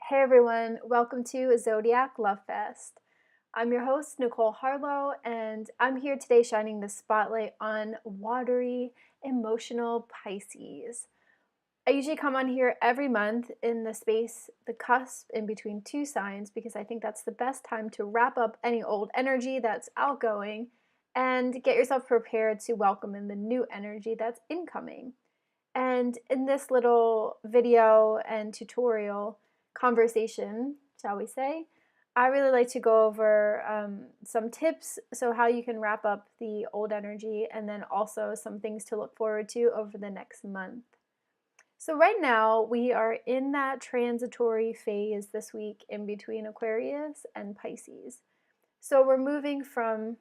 Hey everyone, welcome to Zodiac Love Fest. I'm your host, Nicole Harlow, and I'm here today shining the spotlight on watery, emotional Pisces. I usually come on here every month in the space, the cusp in between two signs, because I think that's the best time to wrap up any old energy that's outgoing and get yourself prepared to welcome in the new energy that's incoming. And in this little video and tutorial conversation, shall we say, I really like to go over some tips, so how you can wrap up the old energy, and then also some things to look forward to over the next month. So right now we are in that transitory phase this week in between Aquarius and Pisces. So we're moving from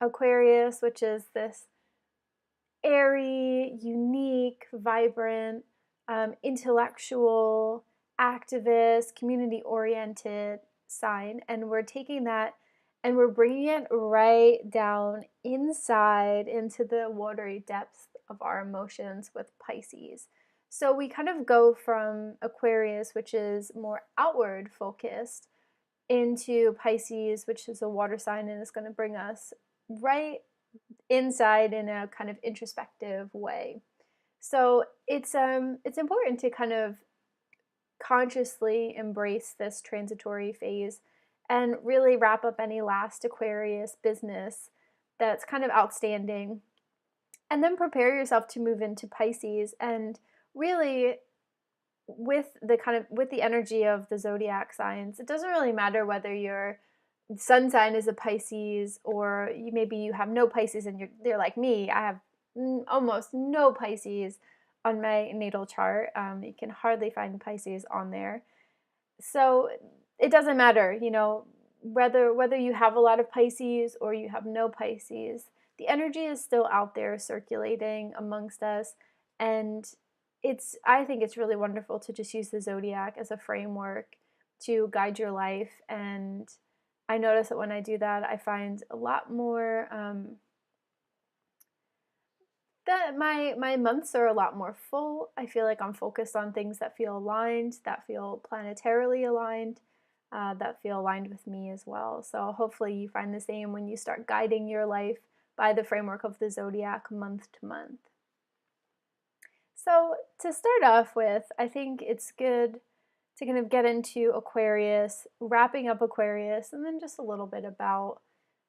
Aquarius, which is this airy, unique, vibrant, intellectual, activist, community oriented sign. And we're taking that and we're bringing it right down inside into the watery depths of our emotions with Pisces. So we kind of go from Aquarius, which is more outward focused, into Pisces, which is a water sign and is going to bring us right inside in a kind of introspective way. So it's important to kind of consciously embrace this transitory phase and really wrap up any last Aquarius business that's kind of outstanding, and then prepare yourself to move into Pisces. And really, with the energy of the zodiac signs, it doesn't really matter whether your sun sign is a Pisces, or maybe you have no Pisces and they're like me. I have almost no Pisces on my natal chart. You can hardly find Pisces on there. So it doesn't matter, whether you have a lot of Pisces or you have no Pisces. The energy is still out there circulating amongst us, and I think it's really wonderful to just use the zodiac as a framework to guide your life. And I notice that when I do that, I find a lot more that my months are a lot more full. I feel like I'm focused on things that feel aligned, that feel planetarily aligned, that feel aligned with me as well. So hopefully you find the same when you start guiding your life by the framework of the zodiac month to month. So to start off with, I think it's good to kind of get into Aquarius, wrapping up Aquarius, and then just a little bit about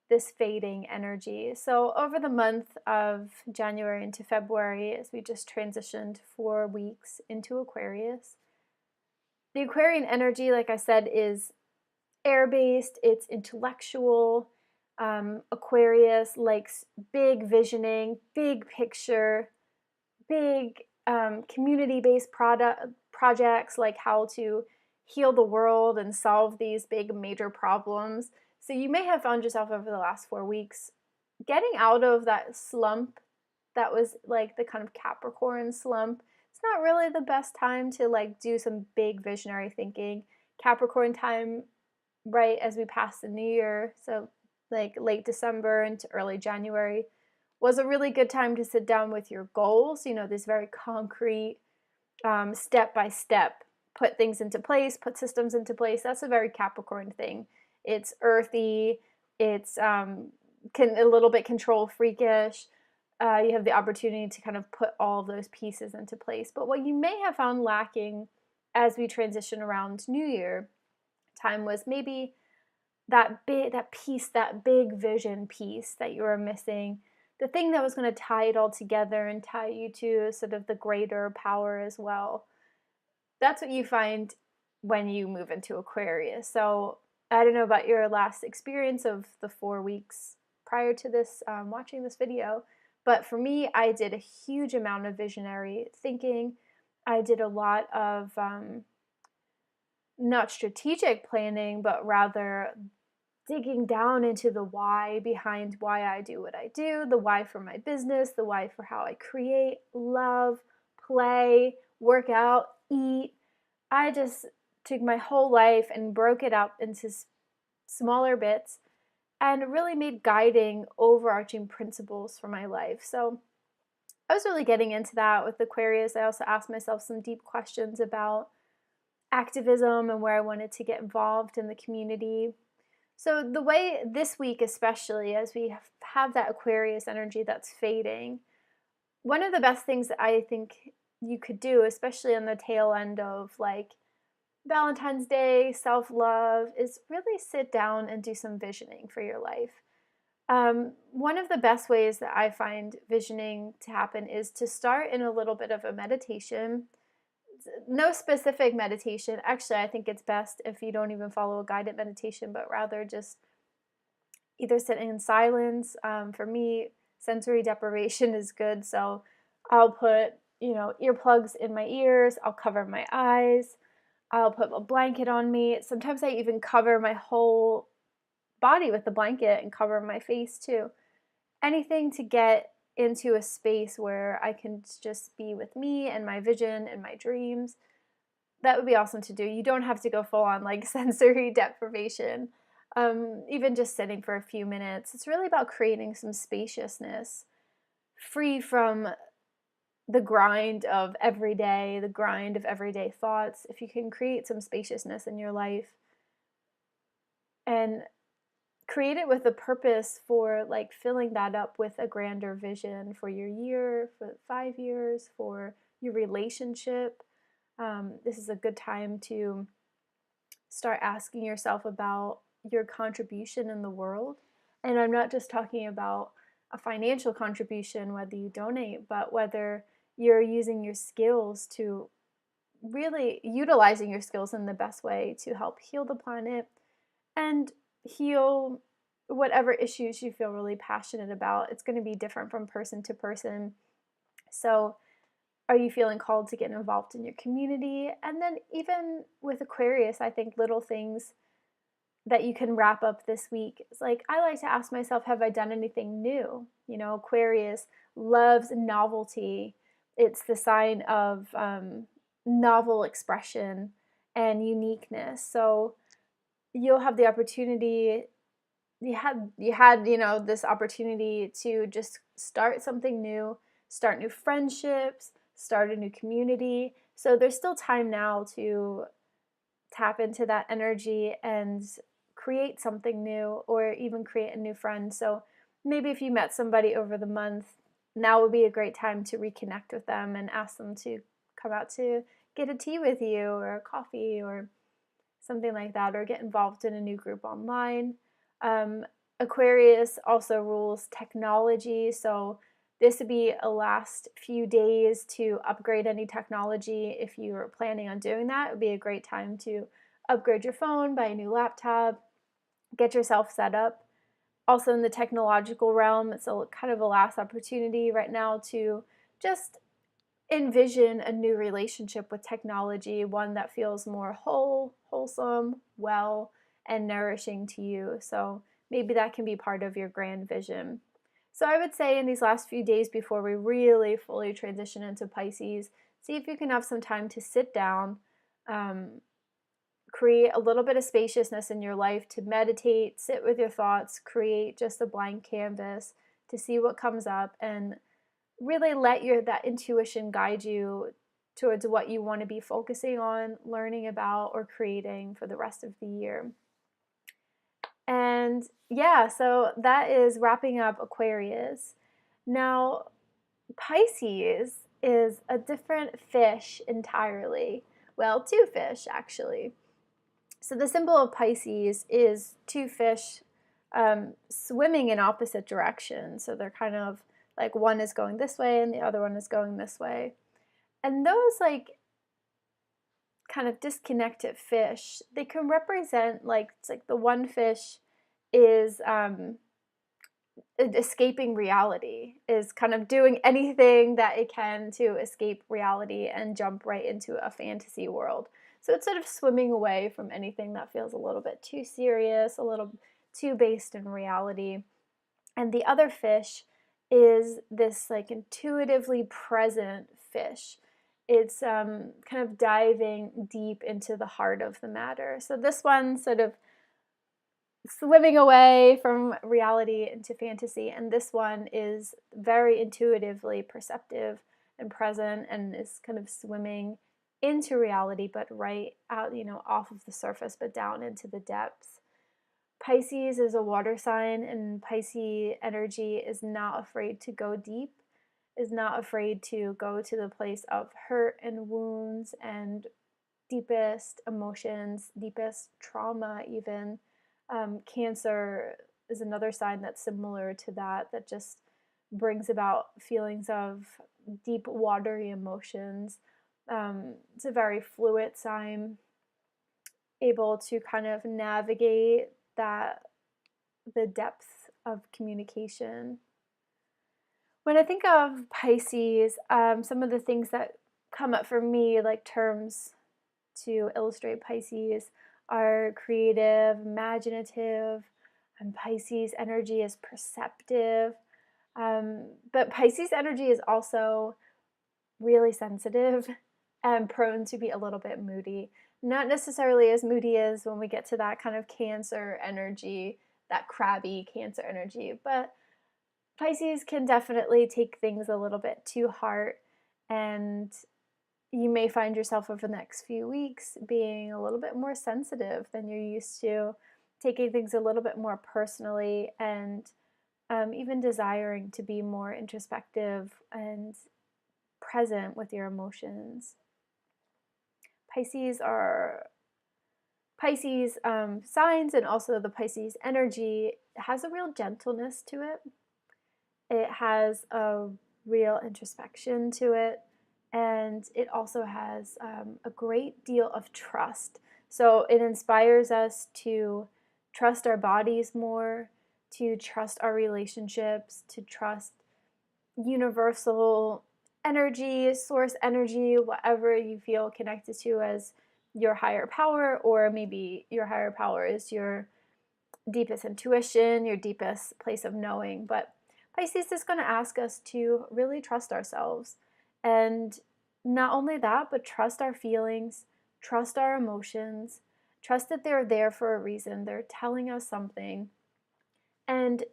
this fading energy. So over the month of January into February, as we just transitioned 4 weeks into Aquarius, the Aquarian energy, like I said, is air-based, it's intellectual. Aquarius likes big visioning, big picture, big community-based projects, like how to heal the world and solve these big major problems. So you may have found yourself over the last 4 weeks getting out of that slump that was like the kind of Capricorn slump. It's not really the best time to like do some big visionary thinking. Capricorn time, right as we pass the new year, so like late December into early January, was a really good time to sit down with your goals, this very concrete, step by step, put things into place, put systems into place. That's a very Capricorn thing. It's earthy, it's a little bit control freakish. You have the opportunity to kind of put all of those pieces into place. But what you may have found lacking as we transition around New Year time was maybe that big vision piece that you were missing, the thing that was going to tie it all together and tie you to sort of the greater power as well. That's what you find when you move into Aquarius. So I don't know about your last experience of the 4 weeks prior to this, watching this video, but for me, I did a huge amount of visionary thinking. I did a lot of not strategic planning, but rather digging down into the why behind why I do what I do, the why for my business, the why for how I create, love, play, work out, eat. I just took my whole life and broke it up into smaller bits and really made guiding, overarching principles for my life. So I was really getting into that with Aquarius. I also asked myself some deep questions about activism and where I wanted to get involved in the community. So the way this week, especially as we have that Aquarius energy that's fading, one of the best things that I think you could do, especially on the tail end of like Valentine's Day, self-love, is really sit down and do some visioning for your life. One of the best ways that I find visioning to happen is to start in a little bit of a meditation. No specific meditation. Actually, I think it's best if you don't even follow a guided meditation, but rather just either sitting in silence. For me, sensory deprivation is good, so I'll put, earplugs in my ears, I'll cover my eyes, I'll put a blanket on me. Sometimes I even cover my whole body with the blanket and cover my face too. Anything to get into a space where I can just be with me and my vision and my dreams. That would be awesome to do. You don't have to go full on like sensory deprivation. Even just sitting for a few minutes. It's really about creating some spaciousness, free from the grind of everyday thoughts. If you can create some spaciousness in your life and create it with a purpose for like filling that up with a grander vision for your year, for 5 years, for your relationship. This is a good time to start asking yourself about your contribution in the world. And I'm not just talking about a financial contribution, whether you donate, but whether you're using your skills to really utilizing your skills in the best way to help heal the planet and heal whatever issues you feel really passionate about. It's going to be different from person to person. So are you feeling called to get involved in your community? And then even with Aquarius, I think little things that you can wrap up this week. It's like, I like to ask myself, have I done anything new? Aquarius loves novelty. It's the sign of novel expression and uniqueness. So you'll have the opportunity, you had this opportunity to just start something new, start new friendships, start a new community. So there's still time now to tap into that energy and create something new, or even create a new friend. So maybe if you met somebody over the month, now would be a great time to reconnect with them and ask them to come out to get a tea with you or a coffee or something like that, or get involved in a new group online. Aquarius also rules technology, so this would be a last few days to upgrade any technology. If you are planning on doing that, it would be a great time to upgrade your phone, buy a new laptop, get yourself set up. Also in the technological realm, it's kind of a last opportunity right now to just envision a new relationship with technology, one that feels more wholesome, well, and nourishing to you. So maybe that can be part of your grand vision. So I would say in these last few days before we really fully transition into Pisces, see if you can have some time to sit down, create a little bit of spaciousness in your life, to meditate, sit with your thoughts, create just a blank canvas to see what comes up, and really let that intuition guide you towards what you want to be focusing on, learning about, or creating for the rest of the year. And yeah, so that is wrapping up Aquarius. Now, Pisces is a different fish entirely. Well, two fish actually. So the symbol of Pisces is two fish swimming in opposite directions. So they're kind of like one is going this way and the other one is going this way. And those like kind of disconnected fish, they can represent like, it's like the one fish is escaping reality, is kind of doing anything that it can to escape reality and jump right into a fantasy world. So it's sort of swimming away from anything that feels a little bit too serious, a little too based in reality. And the other fish is this like intuitively present fish. It's kind of diving deep into the heart of the matter. So this one sort of swimming away from reality into fantasy, and this one is very intuitively perceptive and present and is kind of swimming into reality, but right out, off of the surface, but down into the depths. Pisces is a water sign, and Pisces energy is not afraid to go deep, is not afraid to go to the place of hurt and wounds and deepest emotions, deepest trauma, even. Cancer is another sign that's similar to that, that just brings about feelings of deep, watery emotions. It's a very fluid sign, able to kind of navigate that, the depth of communication. When I think of Pisces, some of the things that come up for me, like terms to illustrate Pisces, are creative, imaginative, and Pisces energy is perceptive. But Pisces energy is also really sensitive and prone to be a little bit moody. Not necessarily as moody as when we get to that kind of Cancer energy, that crabby Cancer energy, but Pisces can definitely take things a little bit to heart, and you may find yourself over the next few weeks being a little bit more sensitive than you're used to, taking things a little bit more personally, and even desiring to be more introspective and present with your emotions. Pisces signs, and also the Pisces energy has a real gentleness to it. It has a real introspection to it, and it also has a great deal of trust. So it inspires us to trust our bodies more, to trust our relationships, to trust universal energy, source energy, whatever you feel connected to as your higher power, or maybe your higher power is your deepest intuition, your deepest place of knowing. But Pisces is going to ask us to really trust ourselves. And not only that, but trust our feelings, trust our emotions, trust that they're there for a reason. They're telling us something. And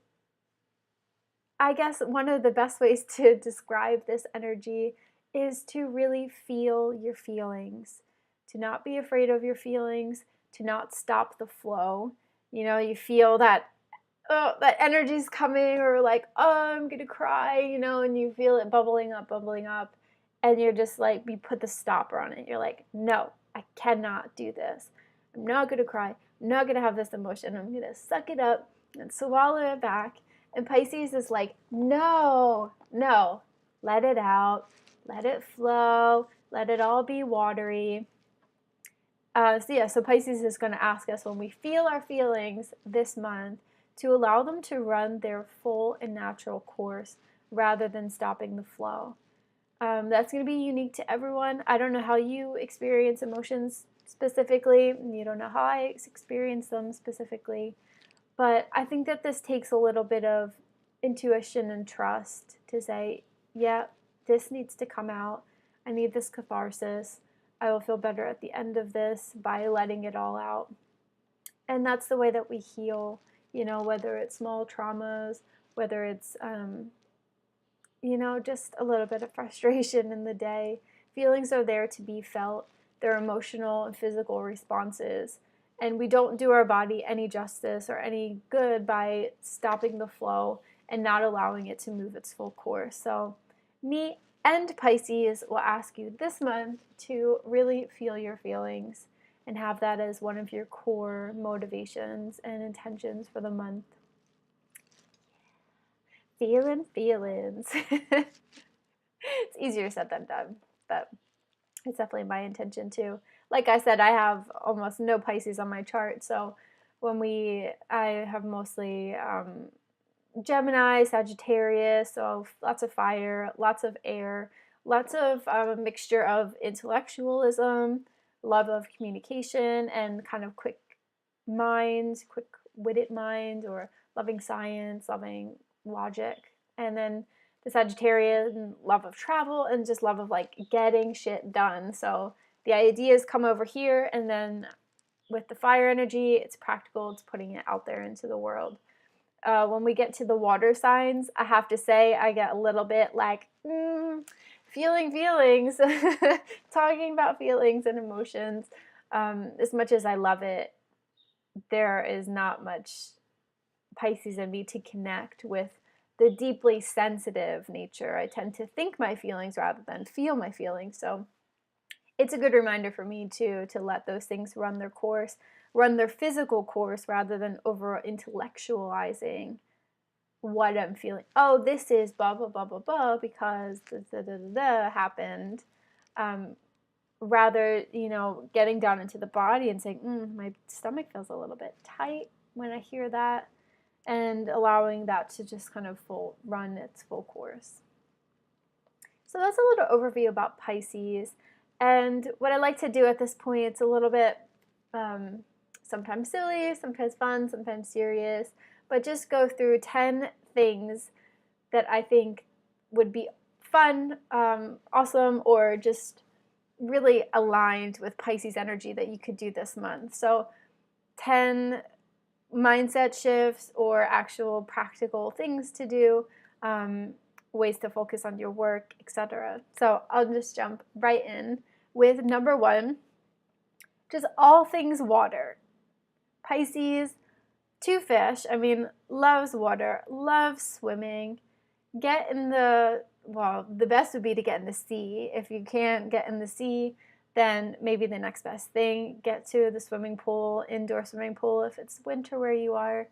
I guess one of the best ways to describe this energy is to really feel your feelings, to not be afraid of your feelings, to not stop the flow. You feel that, oh, that energy's coming, or like, oh, I'm gonna cry, and you feel it bubbling up, and you're just like, you put the stopper on it. You're like, no, I cannot do this. I'm not gonna cry. I'm not gonna have this emotion. I'm gonna suck it up and swallow it back. And Pisces is like, no, let it out, let it flow, let it all be watery. So Pisces is going to ask us, when we feel our feelings this month, to allow them to run their full and natural course rather than stopping the flow. That's going to be unique to everyone. I don't know how you experience emotions specifically. You don't know how I experience them specifically. But I think that this takes a little bit of intuition and trust to say, yeah, this needs to come out. I need this catharsis. I will feel better at the end of this by letting it all out. And that's the way that we heal, whether it's small traumas, whether it's, just a little bit of frustration in the day. Feelings are there to be felt. They're emotional and physical responses. And we don't do our body any justice or any good by stopping the flow and not allowing it to move its full course. So me and Pisces will ask you this month to really feel your feelings and have that as one of your core motivations and intentions for the month. Feeling feelings. It's easier said than done, but it's definitely my intention too. Like I said, I have almost no Pisces on my chart, so I have mostly Gemini, Sagittarius, so lots of fire, lots of air, lots of a mixture of intellectualism, love of communication, and kind of quick-witted mind, or loving science, loving logic. And then the Sagittarian, love of travel, and just love of like getting shit done. So the ideas come over here, and then with the fire energy, it's practical, it's putting it out there into the world. When we get to the water signs, I have to say I get a little bit like feeling feelings, talking about feelings and emotions. As much as I love it, there is not much Pisces in me to connect with the deeply sensitive nature. I tend to think my feelings rather than feel my feelings. So it's a good reminder for me too to let those things run their course, run their physical course rather than over intellectualizing what I'm feeling. Oh, this is blah blah blah blah blah because da da da da happened. Um, Rather, getting down into the body and saying, my stomach feels a little bit tight when I hear that, and allowing that to just kind of run its full course. So that's a little overview about Pisces. And what I like to do at this point, it's a little bit sometimes silly, sometimes fun, sometimes serious, but just go through 10 things that I think would be fun, awesome, or just really aligned with Pisces energy that you could do this month. So 10 mindset shifts or actual practical things to do, ways to focus on your work, etc. So I'll just jump right in with number one, just all things water. Pisces, two fish, loves water, loves swimming. Get in the best would be to get in the sea. If you can't get in the sea, then maybe the next best thing, get to the swimming pool, indoor swimming pool if it's winter where you are.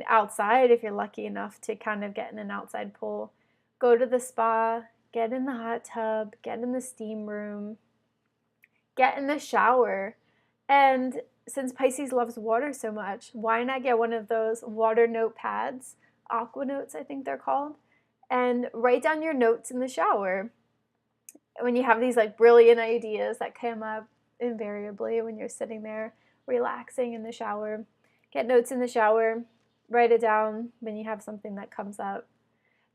Outside, if you're lucky enough to kind of get in an outside pool. Go to the spa, get in the hot tub, get in the steam room, get in the shower. And since Pisces loves water so much, why not get one of those water notepads, aqua notes I think they're called, and write down your notes in the shower. When you have these like brilliant ideas that come up invariably when you're sitting there relaxing in the shower, get notes in the shower, write it down when you have something that comes up.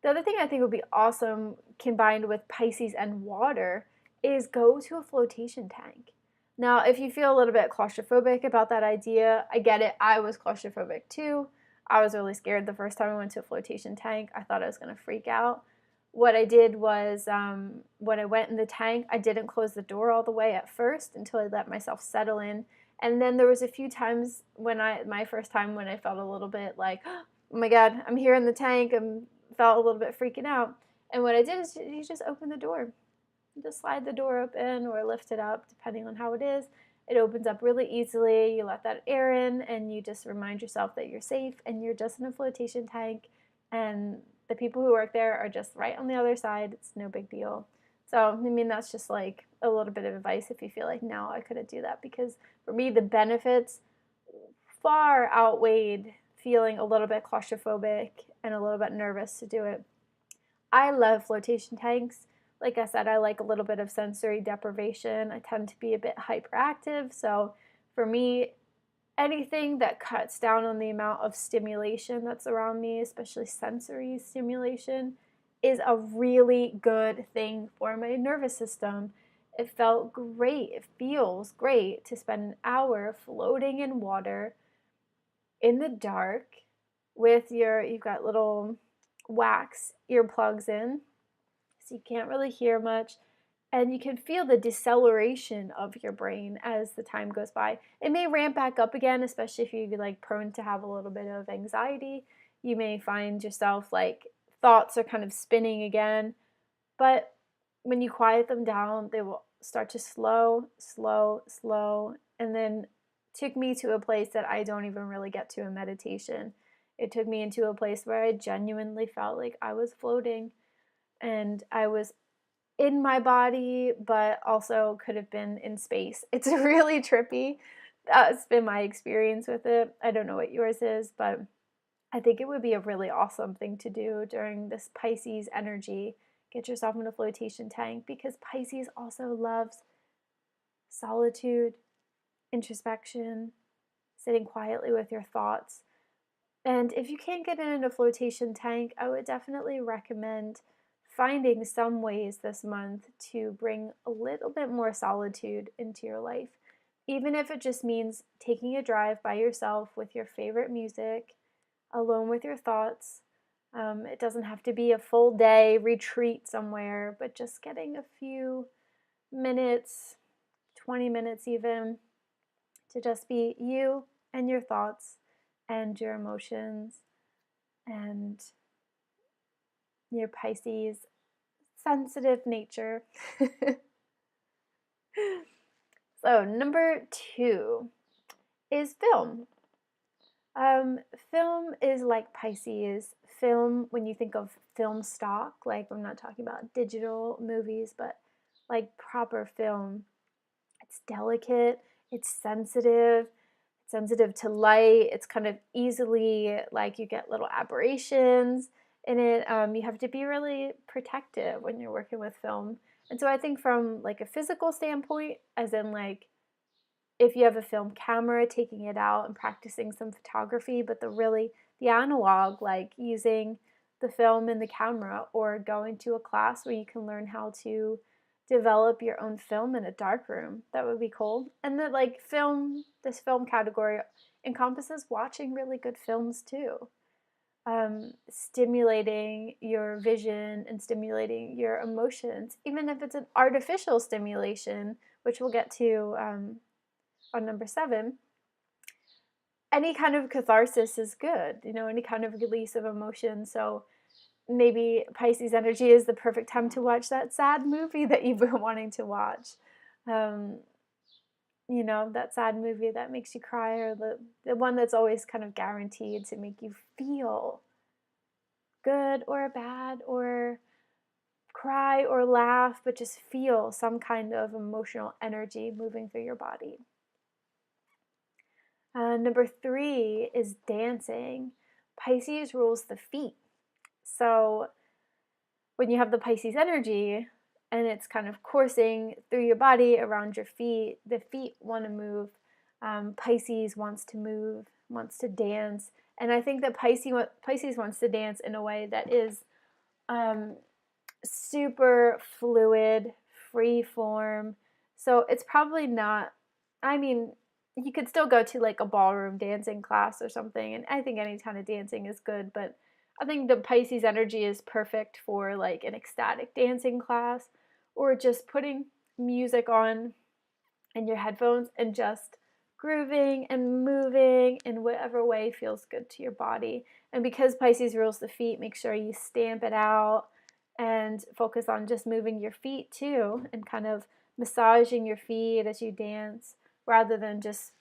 The other thing I think would be awesome combined with Pisces and water is go to a flotation tank. Now, if you feel a little bit claustrophobic about that idea, I get it. I was claustrophobic too. I was really scared the first time I went to a flotation tank. I thought I was going to freak out. What I did was when I went in the tank, I didn't close the door all the way at first until I let myself settle in. And then there was a few times my first time when I felt a little bit like, oh my God, I'm here in the tank. I felt a little bit freaking out. And what I did is you just open the door. You just slide the door open or lift it up, depending on how it is. It opens up really easily. You let that air in and you just remind yourself that you're safe and you're just in a flotation tank. And the people who work there are just right on the other side. It's no big deal. So, that's just like a little bit of advice if you feel like, no, I couldn't do that. Because for me, the benefits far outweighed feeling a little bit claustrophobic and a little bit nervous to do it. I love flotation tanks. Like I said, I like a little bit of sensory deprivation. I tend to be a bit hyperactive. So for me, anything that cuts down on the amount of stimulation that's around me, especially sensory stimulation, is a really good thing for my nervous system. It felt great. It feels great to spend an hour floating in water in the dark with you've got little wax earplugs in, so you can't really hear much. And you can feel the deceleration of your brain as the time goes by. It may ramp back up again, especially if you're like prone to have a little bit of anxiety. You may find yourself like thoughts are kind of spinning again. But when you quiet them down, they will start to slow, slow, slow. And then took me to a place that I don't even really get to in meditation. It took me into a place where I genuinely felt like I was floating and I was in my body, but also could have been in space. It's really trippy. That's been my experience with it. I don't know what yours is, but I think it would be a really awesome thing to do during this Pisces energy. Get yourself in a flotation tank because Pisces also loves solitude, introspection, sitting quietly with your thoughts. And if you can't get in a flotation tank, I would definitely recommend finding some ways this month to bring a little bit more solitude into your life. Even if it just means taking a drive by yourself with your favorite music, alone with your thoughts, It doesn't have to be a full day retreat somewhere, but just getting a few minutes, 20 minutes even, to just be you and your thoughts and your emotions and your Pisces sensitive nature. So, number 2 is film. Film is like Pisces. Film, when you think of film stock, like I'm not talking about digital movies, but like proper film, it's delicate, it's sensitive to light. It's kind of easily, like, you get little aberrations in it. You have to be really protective when you're working with film. And so I think from like a physical standpoint, as in like if you have a film camera, taking it out and practicing some photography, but the analog, like using the film and the camera, or going to a class where you can learn how to develop your own film in a dark room. That would be cool. And the like this film category encompasses watching really good films too. Stimulating your vision and stimulating your emotions, even if it's an artificial stimulation, which we'll get to on number 7. Any kind of catharsis is good, any kind of release of emotion. So maybe Pisces energy is the perfect time to watch that sad movie that you've been wanting to watch. That sad movie that makes you cry, or the one that's always kind of guaranteed to make you feel good or bad, or cry or laugh, but just feel some kind of emotional energy moving through your body. Number 3 is dancing. Pisces rules the feet. So when you have the Pisces energy and it's kind of coursing through your body around your feet, the feet want to move. Pisces wants to move, wants to dance. And I think that Pisces wants to dance in a way that is super fluid, free form. So it's probably not, you could still go to like a ballroom dancing class or something, and I think any kind of dancing is good, but I think the Pisces energy is perfect for like an ecstatic dancing class, or just putting music on in your headphones and just grooving and moving in whatever way feels good to your body. And because Pisces rules the feet, make sure you stamp it out and focus on just moving your feet too, and kind of massaging your feet as you dance, rather than just,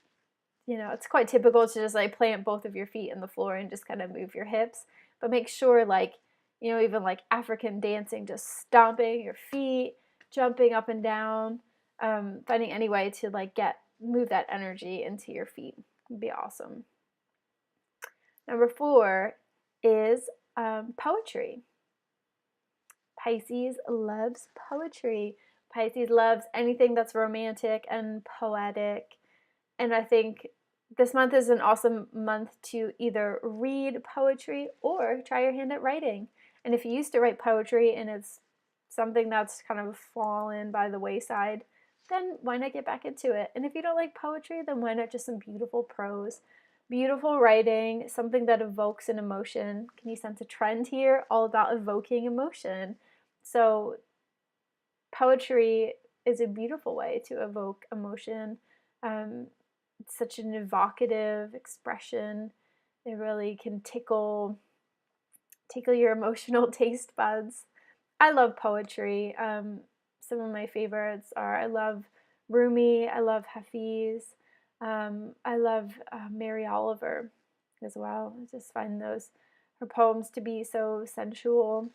it's quite typical to just like plant both of your feet in the floor and just kind of move your hips. But make sure, like, even like African dancing, just stomping your feet, jumping up and down, finding any way to like move that energy into your feet would be awesome. Number 4 is poetry. Pisces loves poetry. Pisces loves anything that's romantic and poetic. And I think this month is an awesome month to either read poetry or try your hand at writing. And if you used to write poetry and it's something that's kind of fallen by the wayside, then why not get back into it? And if you don't like poetry, then why not just some beautiful prose? Beautiful writing, something that evokes an emotion. Can you sense a trend here? All about evoking emotion. So poetry is a beautiful way to evoke emotion. It's such an evocative expression. It really can tickle your emotional taste buds. I love poetry. Some of my favorites are, I love Rumi, I love Hafiz, I love Mary Oliver as well. I just find her poems to be so sensual,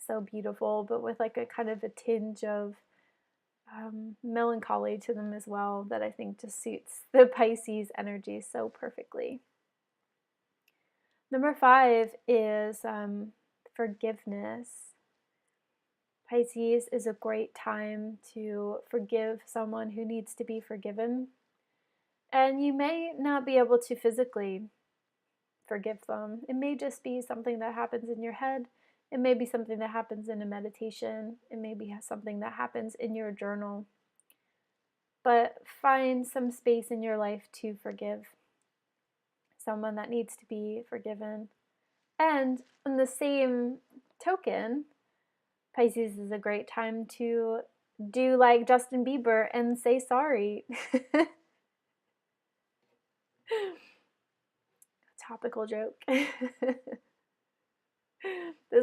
so beautiful, but with like a kind of a tinge of melancholy to them as well, that I think just suits the Pisces energy so perfectly. Number 5 is forgiveness. Pisces is a great time to forgive someone who needs to be forgiven. And you may not be able to physically forgive them. It may just be something that happens in your head. It may be something that happens in a meditation. It may be something that happens in your journal. But find some space in your life to forgive someone that needs to be forgiven. And on the same token, Pisces is a great time to do like Justin Bieber and say sorry. Topical joke. This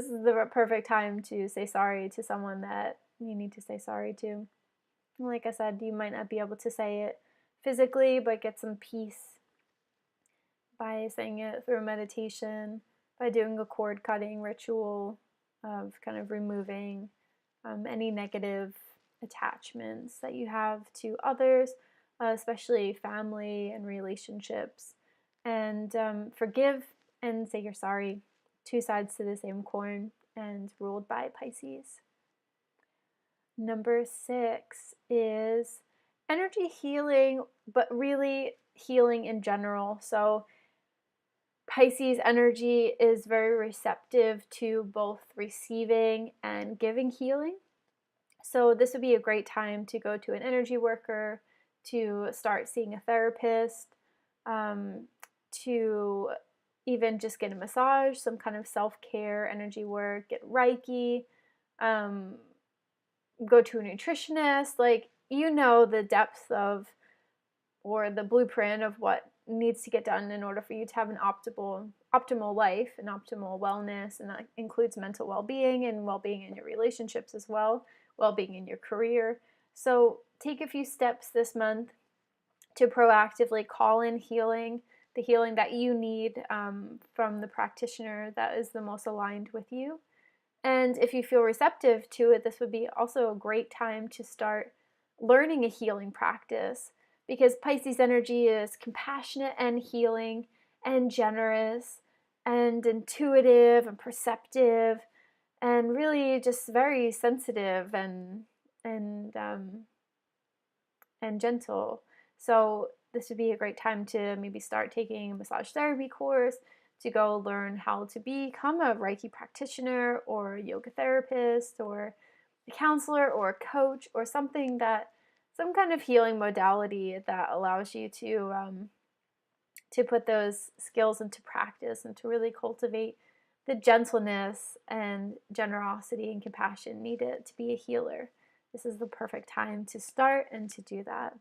is the perfect time to say sorry to someone that you need to say sorry to. Like I said, you might not be able to say it physically, but get some peace by saying it through meditation, by doing a cord cutting ritual of kind of removing any negative attachments that you have to others, especially family and relationships. And forgive and say you're sorry. Two sides to the same coin and ruled by Pisces. Number 6 is energy healing, but really healing in general. So Pisces energy is very receptive to both receiving and giving healing. So this would be a great time to go to an energy worker, to start seeing a therapist, to even just get a massage, some kind of self-care energy work, get Reiki, go to a nutritionist. Like, you know, the depth of or the blueprint of what needs to get done in order for you to have an optimal life and optimal wellness, and that includes mental well-being and well-being in your relationships as well, well-being in your career. So take a few steps this month to proactively call in healing, the healing that you need from the practitioner that is the most aligned with you. And if you feel receptive to it, this would be also a great time to start learning a healing practice, because Pisces energy is compassionate and healing and generous and intuitive and perceptive and really just very sensitive and gentle. So this would be a great time to maybe start taking a massage therapy course, to go learn how to become a Reiki practitioner or a yoga therapist or a counselor or a coach or something that some kind of healing modality that allows you to put those skills into practice and to really cultivate the gentleness and generosity and compassion needed to be a healer. This is the perfect time to start and to do that.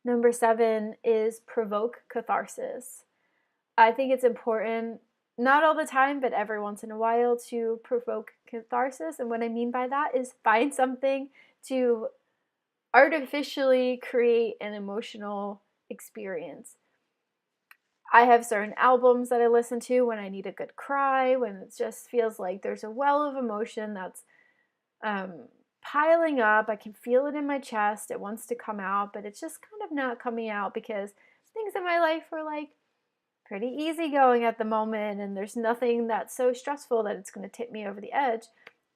Number 7 is provoke catharsis. I think it's important, not all the time, but every once in a while, to provoke catharsis. And what I mean by that is find something to artificially create an emotional experience. I have certain albums that I listen to when I need a good cry, when it just feels like there's a well of emotion that's piling up. I can feel it in my chest. It wants to come out, but it's just kind of not coming out because things in my life are like pretty easygoing at the moment, and there's nothing that's so stressful that it's going to tip me over the edge.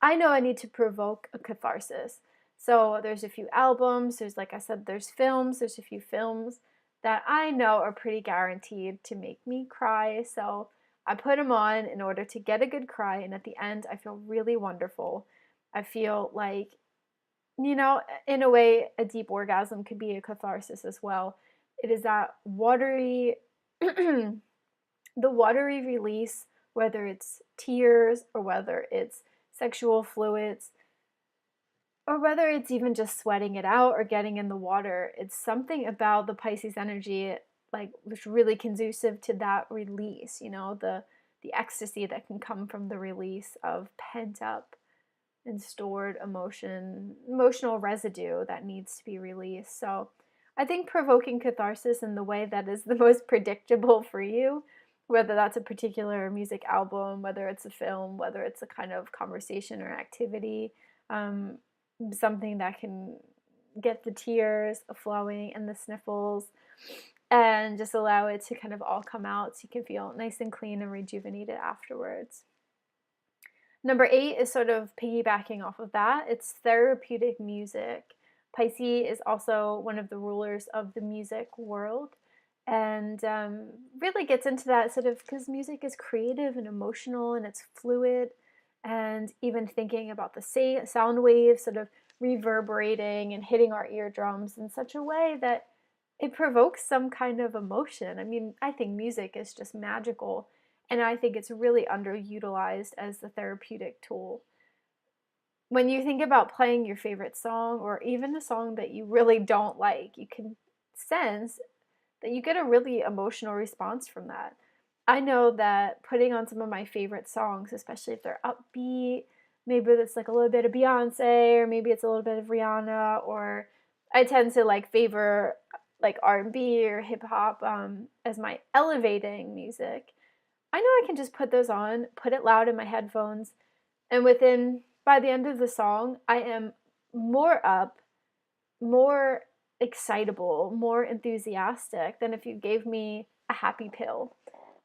I know I need to provoke a catharsis. So there's a few albums, there's, like I said, there's a few films that I know are pretty guaranteed to make me cry. So I put them on in order to get a good cry, and at the end, I feel really wonderful. I feel like, you know, in a way, a deep orgasm could be a catharsis as well. It is that watery, the watery release, whether it's tears or whether it's sexual fluids, or whether it's even just sweating it out or getting in the water. It's something about the Pisces energy, like, which really conducive to that release, you know, the ecstasy that can come from the release of pent up and stored emotional residue that needs to be released. So I think provoking catharsis in the way that is the most predictable for you, whether that's a particular music album, whether it's a film, whether it's a kind of conversation or activity, something that can get the tears flowing and the sniffles and just allow it to kind of all come out so you can feel nice and clean and rejuvenated afterwards. Number 8 is sort of piggybacking off of that. It's therapeutic music. Pisces is also one of the rulers of the music world, and really gets into that sort of, because music is creative and emotional and it's fluid, and even thinking about the sound waves sort of reverberating and hitting our eardrums in such a way that it provokes some kind of emotion. I mean, I think music is just magical, And I think it's really underutilized as the therapeutic tool. When you think about playing your favorite song or even a song that you really don't like, you can sense that you get a really emotional response from that. I know that putting on some of my favorite songs, especially if they're upbeat, maybe it's like a little bit of Beyonce or maybe it's a little bit of Rihanna, or I tend to like favor like R&B or hip hop as my elevating music. I know I can just put those on, put it loud in my headphones, and by the end of the song, I am more up, more excitable, more enthusiastic than if you gave me a happy pill.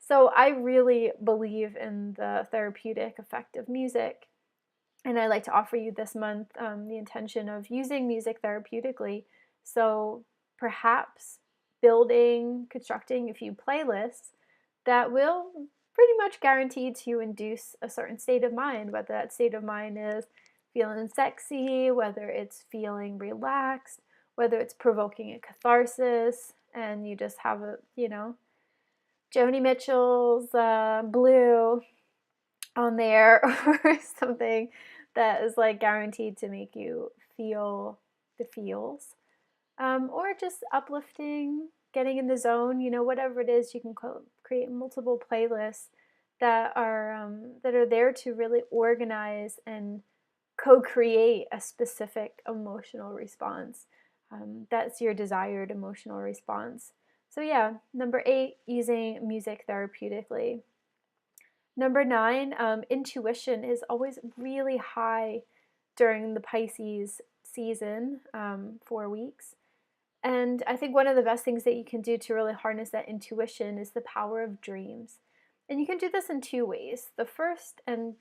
So I really believe in the therapeutic effect of music. And I like to offer you this month the intention of using music therapeutically. So perhaps constructing a few playlists that will pretty much guarantee to induce a certain state of mind, whether that state of mind is feeling sexy, whether it's feeling relaxed, whether it's provoking a catharsis, and you just have Joni Mitchell's Blue on there or something that is like guaranteed to make you feel the feels, or just uplifting, getting in the zone. Whatever it is, you can create multiple playlists that are there to really organize and co-create a specific emotional response. That's your desired emotional response. So yeah, number 8, using music therapeutically. Number 9, intuition is always really high during the Pisces season, 4 weeks. And I think one of the best things that you can do to really harness that intuition is the power of dreams. And you can do this in 2 ways. The first, and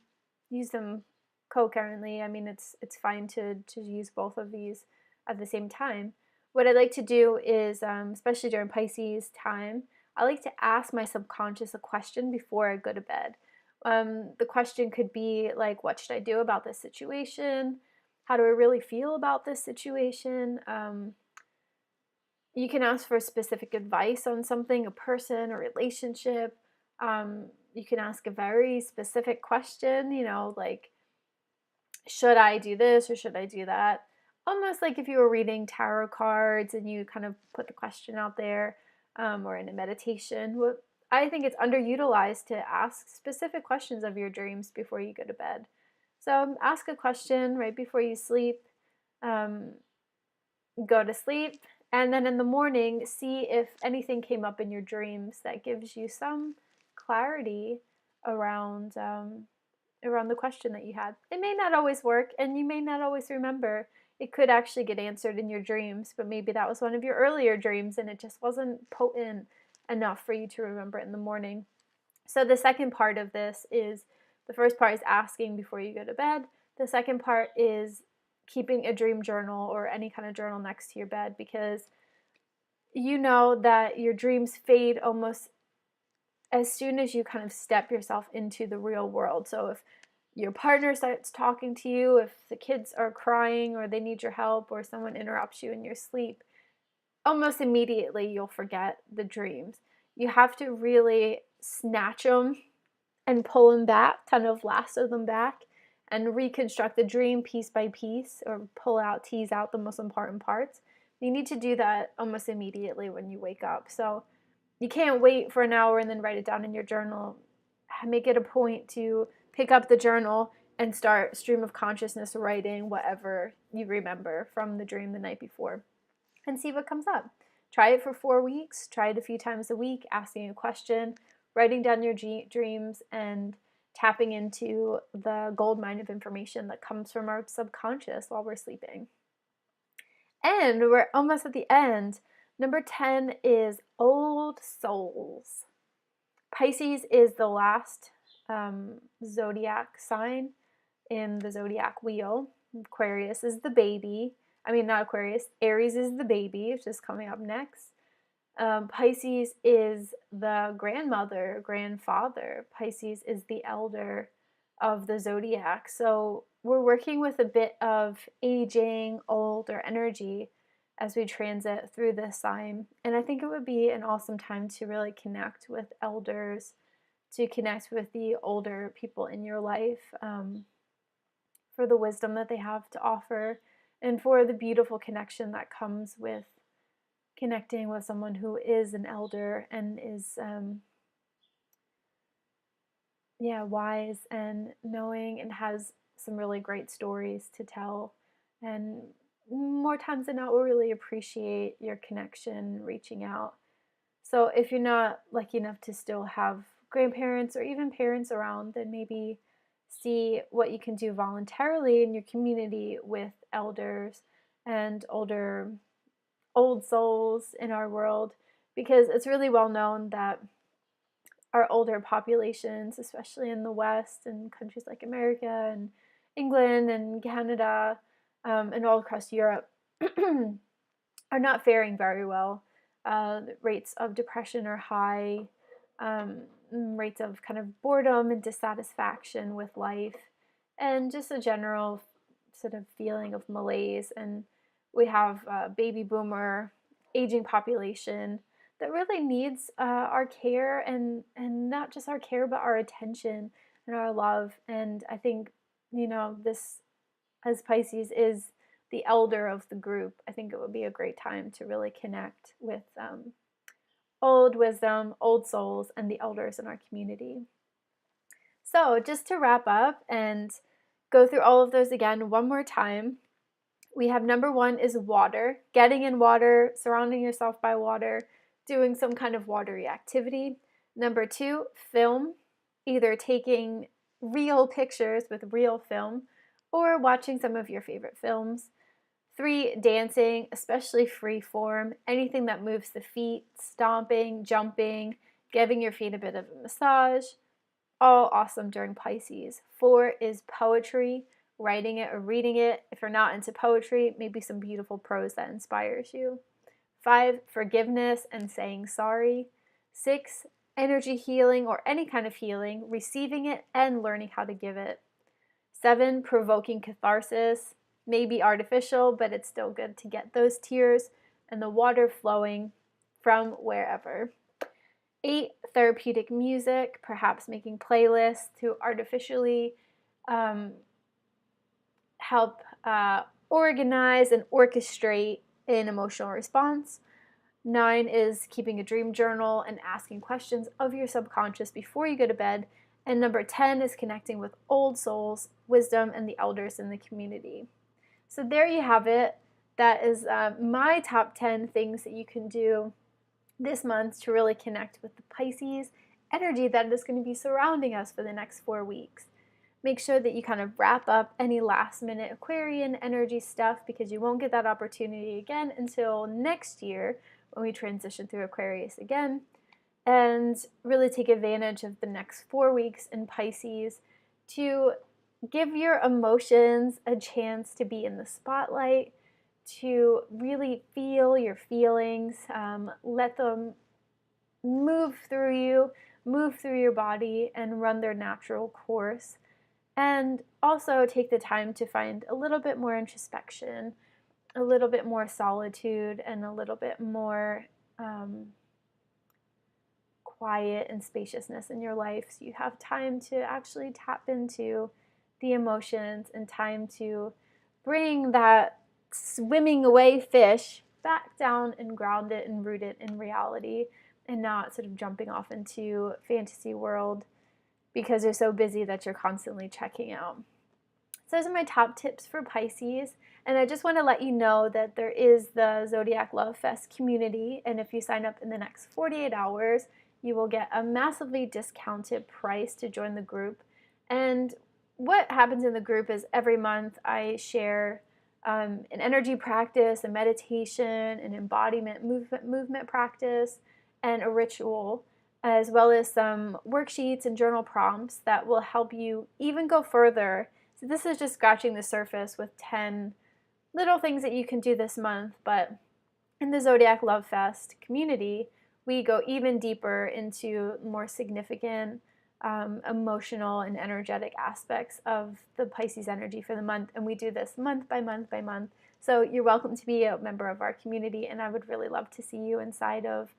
use them co-currently. I mean, it's fine to use both of these at the same time. What I like to do is, especially during Pisces time, I like to ask my subconscious a question before I go to bed. The question could be like, what should I do about this situation? How do I really feel about this situation? You can ask for specific advice on something, a person, a relationship. You can ask a very specific question, like, should I do this or should I do that? Almost like if you were reading tarot cards and you kind of put the question out there, or in a meditation. I think it's underutilized to ask specific questions of your dreams before you go to bed. So ask a question right before you sleep. Go to sleep, and then in the morning, see if anything came up in your dreams that gives you some clarity around the question that you had. It may not always work, and you may not always remember. It could actually get answered in your dreams, but maybe that was one of your earlier dreams, and it just wasn't potent enough for you to remember it in the morning. So the second part of this is, the first part is asking before you go to bed. The second part is keeping a dream journal or any kind of journal next to your bed, because you know that your dreams fade almost as soon as you kind of step yourself into the real world. So if your partner starts talking to you, if the kids are crying or they need your help, or someone interrupts you in your sleep, almost immediately you'll forget the dreams. You have to really snatch them and pull them back, kind of lasso them back, and reconstruct the dream piece by piece, or tease out the most important parts. You need to do that almost immediately when you wake up. So you can't wait for an hour and then write it down in your journal. Make it a point to pick up the journal and start stream of consciousness writing whatever you remember from the dream the night before, and see what comes up. Try it for 4 weeks. Try it a few times a week, asking a question, writing down your dreams, and tapping into the gold mine of information that comes from our subconscious while we're sleeping. And we're almost at the end. Number 10 is old souls. Pisces is the last zodiac sign in the zodiac wheel. Aquarius is the baby. I mean, not Aquarius. Aries is the baby, which is coming up next. Pisces is the grandmother, grandfather. Pisces is the elder of the zodiac. So we're working with a bit of aging, older energy as we transit through this sign. And I think it would be an awesome time to really connect with elders, to connect with the older people in your life, for the wisdom that they have to offer, and for the beautiful connection that comes with connecting with someone who is an elder and is, yeah, wise and knowing and has some really great stories to tell. And more times than not, we'll really appreciate your connection, reaching out. So if you're not lucky enough to still have grandparents or even parents around, then maybe see what you can do voluntarily in your community with elders and old souls in our world, because it's really well known that our older populations, especially in the West and countries like America and England and Canada, and all across Europe, are not faring very well. Rates of depression are high, rates of kind of boredom and dissatisfaction with life, and just a general sort of feeling of malaise. And we have a baby boomer aging population that really needs our care, and not just our care, but our attention and our love. And I think, this, as Pisces is the elder of the group, I think it would be a great time to really connect with old wisdom, old souls, and the elders in our community. So, just to wrap up and go through all of those again one more time, we have number 1 is water, getting in water, surrounding yourself by water, doing some kind of watery activity. Number 2, film, either taking real pictures with real film or watching some of your favorite films. 3, dancing, especially free form, anything that moves the feet, stomping, jumping, giving your feet a bit of a massage, all awesome during Pisces. 4 is poetry, writing it or reading it. If you're not into poetry, maybe some beautiful prose that inspires you. 5, forgiveness and saying sorry. 6, energy healing or any kind of healing, receiving it and learning how to give it. 7, provoking catharsis, maybe artificial, but it's still good to get those tears and the water flowing from wherever. 8, therapeutic music, perhaps making playlists to artificially help organize and orchestrate an emotional response. 9 is keeping a dream journal and asking questions of your subconscious before you go to bed. And number 10 is connecting with old souls, wisdom, and the elders in the community. So there you have it. That is my top 10 things that you can do this month to really connect with the Pisces energy that is going to be surrounding us for the next 4 weeks. Make sure that you kind of wrap up any last minute Aquarian energy stuff, because you won't get that opportunity again until next year when we transition through Aquarius again. And really take advantage of the next 4 weeks in Pisces to give your emotions a chance to be in the spotlight, to really feel your feelings, let them move through you, move through your body, and run their natural course. And also take the time to find a little bit more introspection, a little bit more solitude, and a little bit more quiet and spaciousness in your life, so you have time to actually tap into the emotions and time to bring that swimming away fish back down and ground it and root it in reality, and not sort of jumping off into fantasy world because you're so busy that you're constantly checking out. So those are my top tips for Pisces. And I just want to let you know that there is the Zodiac Love Fest community, and if you sign up in the next 48 hours, you will get a massively discounted price to join the group. And what happens in the group is every month I share an energy practice, a meditation, an embodiment movement practice, and a ritual, as well as some worksheets and journal prompts that will help you even go further. So this is just scratching the surface with 10 little things that you can do this month, but in the Zodiac Love Fest community, we go even deeper into more significant emotional and energetic aspects of the Pisces energy for the month, and we do this month by month by month. So you're welcome to be a member of our community, and I would really love to see you inside of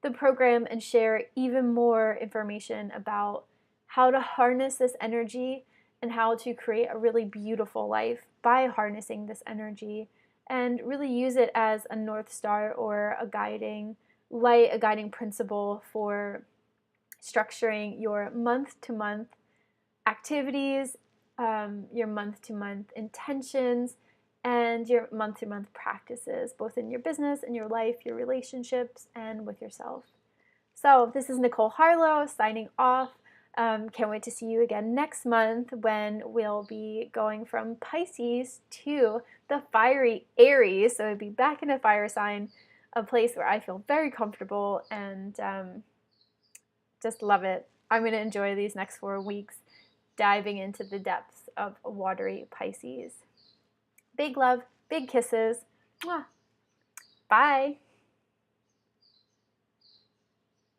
the program and share even more information about how to harness this energy and how to create a really beautiful life by harnessing this energy and really use it as a North Star or a guiding light, a guiding principle for structuring your month to month activities, your month to month intentions, and your month to month practices, both in your business, in your life, your relationships, and with yourself. So, this is Nicole Harlow signing off. Can't wait to see you again next month when we'll be going from Pisces to the fiery Aries. So, I'll be back in a fire sign, a place where I feel very comfortable and just love it. I'm going to enjoy these next 4 weeks diving into the depths of watery Pisces. Big love, big kisses. Mwah. Bye.